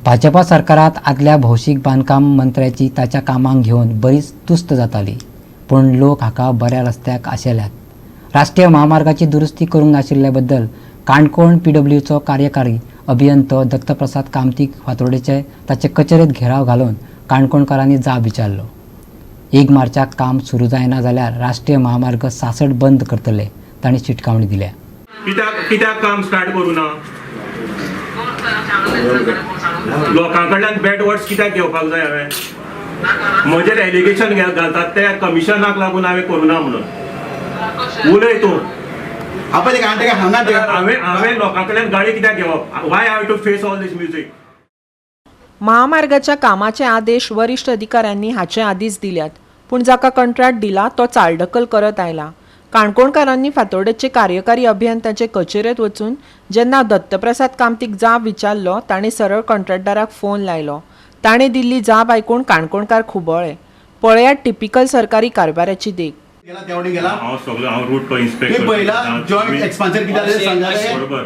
भाजपा सरकारात आदल्या भौशीक बांदकाम मंत्र्याची ताच्या कामांक घेवन बरीच तुस्त जाताली, पण लोक हाका बऱ्या रस्त्याक आशिल्ल्यात। राष्ट्रीय महामार्गाची दुरुस्ती करूंक नाशिल्ल्या बद्दल काणकोण PWचो कार्यकारी अभियंतो दत्तप्रसाद कामतीक फातोर्डेचे ताचे कचेरेत घेराव घालून काणकोणकारांनी जाब विचारलो। 1 मार्चाक काम सुरू जायना जाल्यार राष्ट्रीय महामार्ग 66 बंद करतले, तांणी शिटकावणी दिल्या। कित्याक काम स्टार्ट करूना? लोकांकडल्यान बॅड वर्ड्स कित्याक घेवपाक जाय? हांवें म्हजेर एलिगेशन घालतात ते कमिशनाक लागून हांवें करूना म्हणून। उलय तूं। हांवें लोकांकडल्यान गाडी कित्याक घेवप? Why have to face all these music? महामार्गाच्या कामाचे आदेश वरिष्ठ अधिकाऱ्यांनी हाचे आदींच दिल्यात, पूण जाका कंत्राट दिला तो चालढकल करत आयला। काणकोणकारांनी फातोर्डेचे कार्यकारी अभियंत्याचे कचेरेत वचून जेन्ना दत्तप्रसाद कामतीक जाब विचारलो, ताणें सरळ कंत्राटदाराक फोन लायलो। ताणें दिल्ली जाब आयकून काणकोणकार खुबळ्ळे। पळयात टिपिकल सरकारी कारभाराची देख। हांव रूट को इन्स्पेक्टर पहिला जॉइंट एक्सपान्शन किती सांगले बरोबर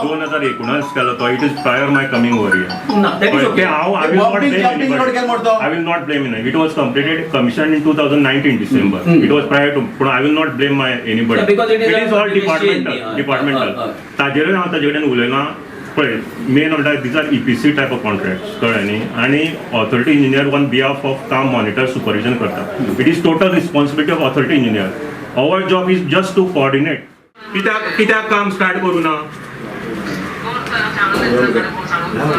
2019 केलो तो। It is prior my coming over here. I will not blame it. It was completed, commissioned in 2019 December. It was prior to, but I will not blame anybody. Because it is all departmental. ताजेर हांव ताजे कडेन उलयना। पळय, main म्हणटा these are EPC type of contracts, कळ्ळें न्ही? आनी authority engineer on behalf of काम मॉनिटर सुपरविजन करता। It is total responsibility of authority engineer. Our job is just to coordinate. कित्याक काम स्टार्ट करूना?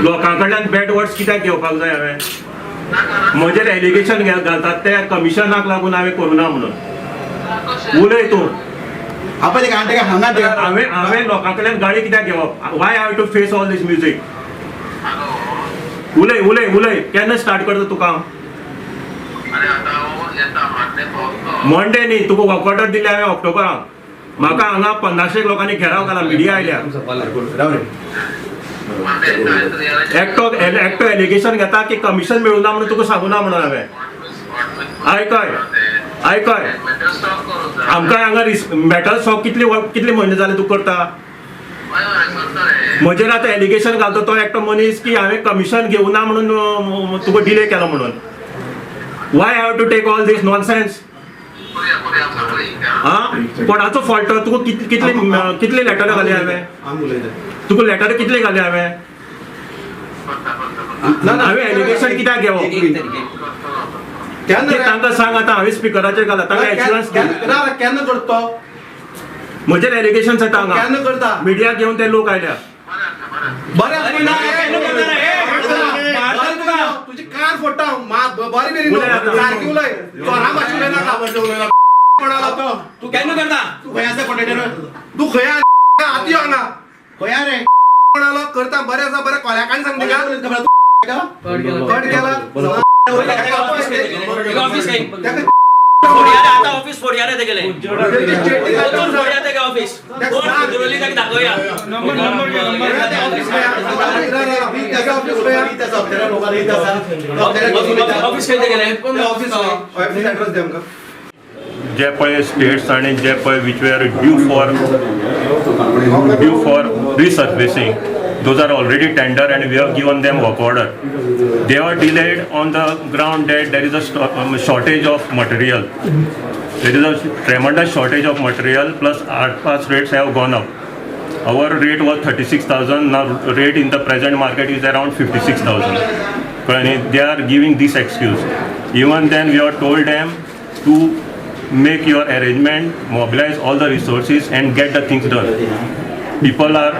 लोकांकडल्यान बॅड वर्ड्स कित्याक घेवपाक जाय? हांवें म्हजेर एलिगेशन घालतात ते कमिशनाक लागून हांवें करूना म्हणून। उलय तूं। हांवें लोकांकडल्यान गाडी कित्याक घेवप? Why have to face all these music? उलय केन्ना स्टार्ट करता तूं काम? मंडे न्ही, तुका वर्क ऑर्डर दिली हांवें ऑक्टोबराक। म्हाका हांगा 50 लोकांनी घेराव घाला, मिडिया आयल्या। एकटो एलिगेशन घेता की कमिशन मेळुना म्हणून तुका सांगुना म्हणून हांवें। आयकय आमकां हांगा मेटल स्टॉक कितले म्हयने जाले तूं करता? म्हजेर आतां एलिगेशन घालता तो एकटो मनीस की हांवें कमिशन घेवना म्हणून तुका डिले केलो म्हणून। Why have to take all these nonsense? कोणाचो फॉल्ट? तुका कितले लेटर घाले हांवें? तुका लेटर कितले घाले हांवें? हांवें एलिगेशन कित्याक घेवप? तांकां सांग आतां। हांवें स्पिकराचेर घाला, तांकां एश्युरन्स केन्ना करतो? म्हजेर एलिगेशन जाता हांगा। केन्ना करता? मिडिया घेवन ते लोक आयल्या। तुझी कार फोडटा बरी बेरी सारकी उलय। तू केन्ना करता? तू खंय आसा कॉन्ट्रॅक्टर? तू खंय आती हांगा खंय रे कोणालो करता? बरें आसा, बरें कोल्याकांनी सांग तिका कट केला। ऑफिस आता ऑफिस फोडयारे ते गेले फोडया ते ऑफिस कोण दुरली तक दाखवया ऑफिस केले गेले ऑफिस ऍड्रेस दे आमकां। जे पळय स्टेट्स आनी जे पळय which way are due for resurfacing, those are already tender and we have given them work order. They are delayed on the ground that there is a shortage of material. There is a tremendous shortage of material, plus our pass rates have gone up. Our rate was 36,000, now rate in the present market is around 56,000. They are giving this excuse. Even then we have told them to make your arrangement, mobilize all the resources and get the things done. People are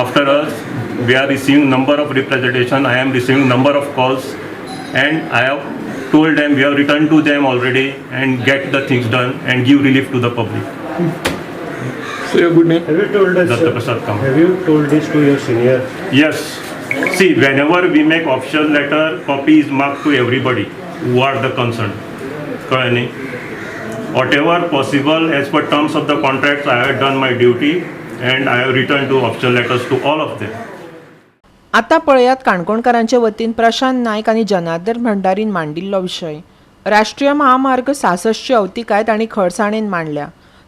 after us. We are receiving number of representation. I am receiving number of calls, and I have told them, we have returned to them already, and get the things done and give relief to the public. So your good name? Have you told us? Dत्तप्रसाद Kamat. Have you told this to your senior? Yes. See, whenever we make official letter, copy is marked to everybody who are the concerned. Correct? Whatever possible as per terms of the contracts, I have done my duty, and I have returned to official letters to all of them. आता पळयात काणकोणकारांचे वतीन प्रशांत नायक आणि जनार्दन भंडारीन मांडिल्लो विशय। राष्ट्रीय महामार्ग 66 ची अवतिकाय तांणी खडसाणेन मांडल्या।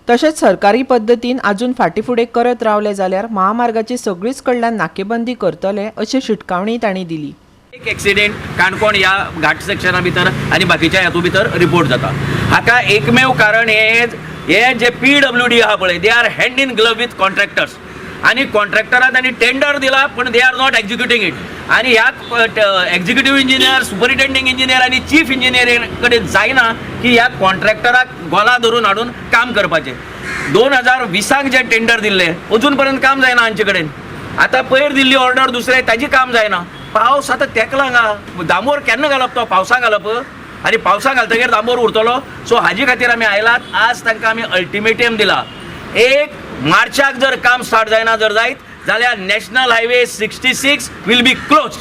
तशेंच सरकारी पद्दतीन आजून फाटीफुडें करत रावले जाल्यार महामार्गाची सगळीच कडल्यान नाकेबंदी करतले अशी शिटकावणी तांणी दिली. एक एक्सिडेंट काणकोण ह्या घाट सेक्शना भितर आनी बाकीच्या हातूंत भितर रिपोर्ट जाता. हाका एकमेव कारण हे जे PWD आहा पळय, they are hand in glove with contractors. आणि कॉन्ट्रॅक्टराक तांणी टेंडर दिला पण they are not executing it. आणि ह्या एक्झिक्युटीव इंजिनियर, सुपरिटेंडिंग इंजिनियर आणि चीफ इंजिनियर कडेन जायना की ह्या कॉन्ट्रॅक्टराक गोला धरून हाडून काम करपाचें. 2020 जे टेंडर दिल्ले अजून पर्यंत काम जायना हांचे कडेन. आतां पयर दिल्ली ऑर्डर दुसरे ताजी काम जायना. पावस आतां तेंकला हांगा, दामोर केन्ना घालप तो? पावसाक घालप. आनी पावसाक घालतकीर दामोर उरतलो. सो हाजे खातीर आमी आयलात. आज तांकां आमी अल्टिमेटम दिला. 1 मार्चाक जर काम स्टार्ट जायना जर जायत जाल्यार national highway 66 will be close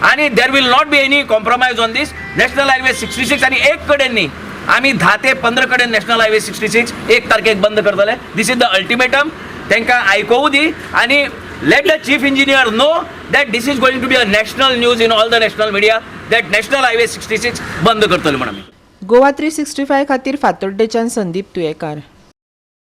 आणि there will not be any compromise on this. National highway 66 आणि एक कडेन न्ही, आमी 10 ते 15 कडेन नॅशनल हायवे 66 1 तारखेक बंद करतले. दिस इज द अल्टिमेटम. तांकां आयकोवू दी आणि let the chief engineer know that this is going to be a national news in all the national media that national highway 66 बंद करतले म्हणून. गोवा 365 खातीर फातोड्डेच्यान संदीप तुयेकार.